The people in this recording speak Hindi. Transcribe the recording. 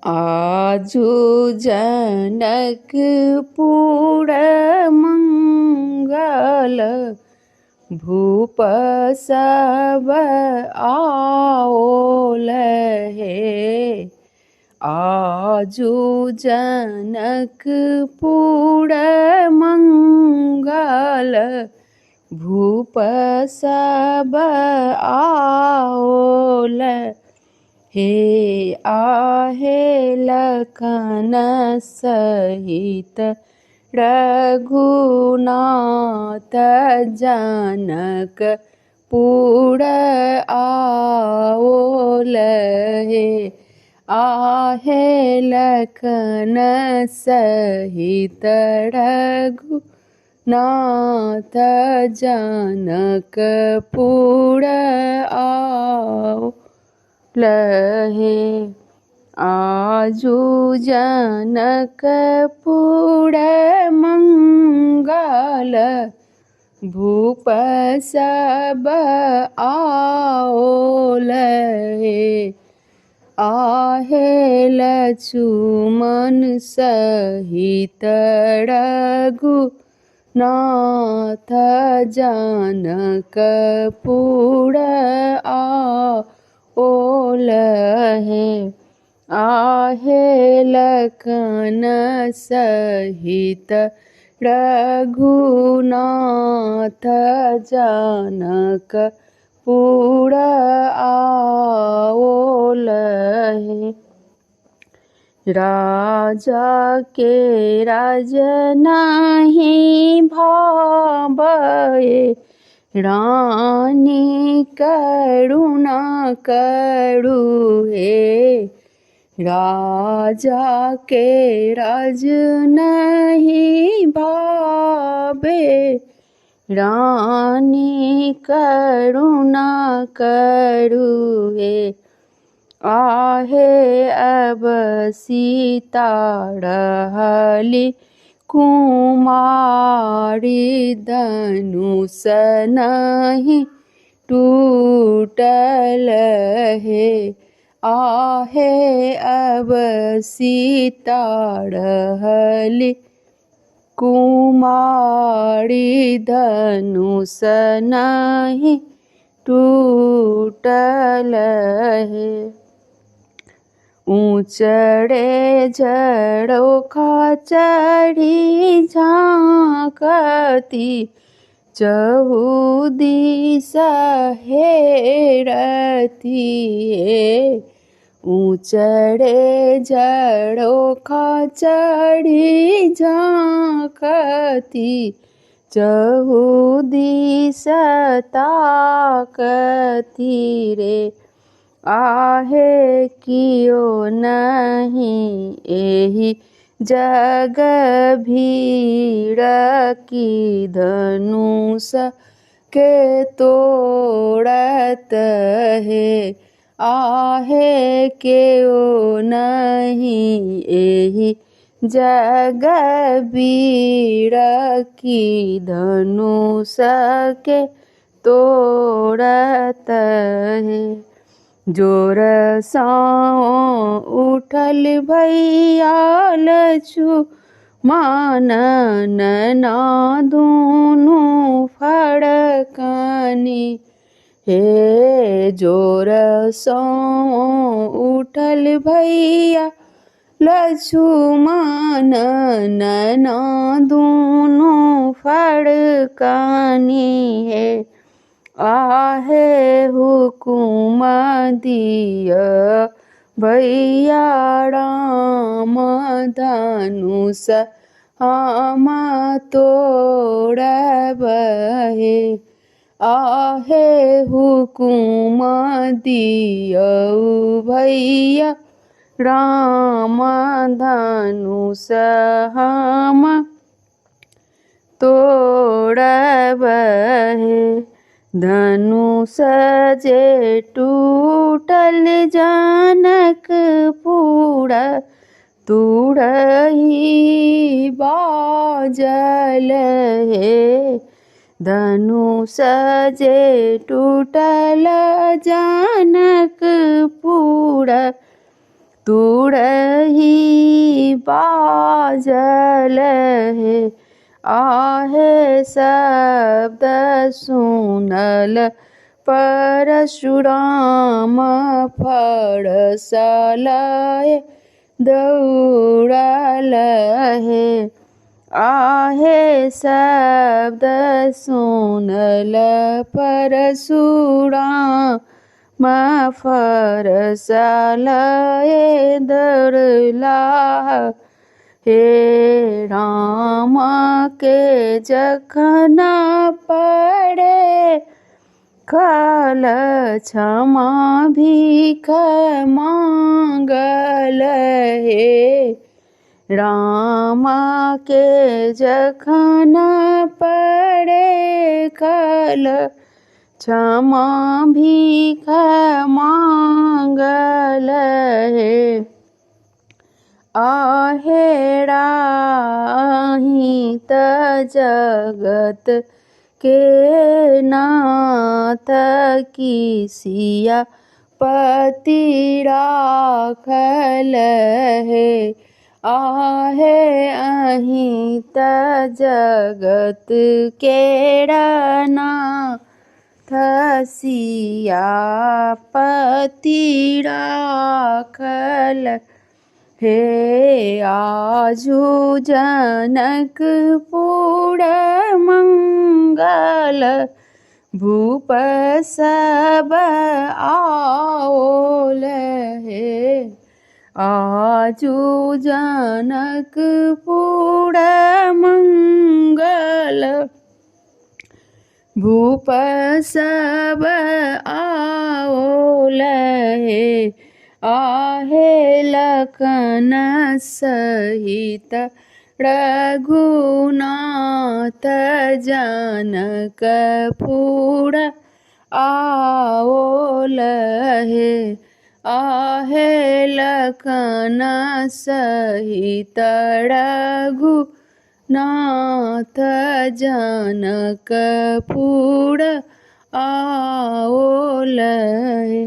आजु जनकपुर मंगल भूप सब आओल हे। आजु जनकपुर मंगल भूप सब आओल हे। आहे लखन सहित रघुनाथ जनक पुर आओल हे। आहे लखन सहित रघुनाथ जनक पुर आओल हे। आजु जनकपुर मंगल भूप सब आओल हे। आहे लक्ष्मण सहित रघुनाथ जनक पुर आओल हे। आहे लखन सहित रघुनाथ जनक पुर आओल हे। राजा के राज नाही भावए रानी करुणा करु हे। राजा के राज नहीं भावे रानी करुणा करु हे। आहे अब सीता रहली कुमारी धनुष नहीं टूटल हे। आहे अब सीता रहली कुमारी धनुष नहीं टूटल हे। ऊंचड़े झरोखा चढ़ी झांकती चहु दिस हेरती हे। ऊंचड़े झरोखा चढ़ी झांकती चहु दिस ताकती रे। आहे कियो नहीं एहि जग भीड़ की धनुष के तोड़त हे। आहे केओ नहीं एहि जग भीड़ की धनुष के तोड़त हे। जोर साँ उठल भैया लक्ष्मण नैना दूनु फड़कनी हे। जोर साँ उठल भैया लक्ष्मण नैना दूनु फड़कनी हे। आहे हुकुम दिय भैया राम धनुष हम तोड़ब हे। आहे हुकुम दियौ भैया राम धनुष हम तोड़ब हे। धनुष जे टूटल जनकपुर तुरही बाजल हे। धनुष जे टूटल जनकपुर तुरही बाजल हे आहे शब्द सुनल परशुराम फरसलय दौड़ल हे आहे शब्द सुनल परशुराम फरसलय दौड़ला हे राम के जखन पड़े खल क्षमा भीख मांगल हे राम के जखन पड़े खल क्षमा भीख मांगल हे आहे राहित जगत के नाथ किसिया पति राखल हे आहे अहित जगत के नाथ सिया पति राखल हे आजु जनकपुर मंगल भूप सब आओल हे आजु जनकपुर मंगल भूप सब आओल हे आहे लखन सहित रघुनाथ जनकपुर आओल हे आहे लखन सहित रघुनाथ जनकपुर आओल हे।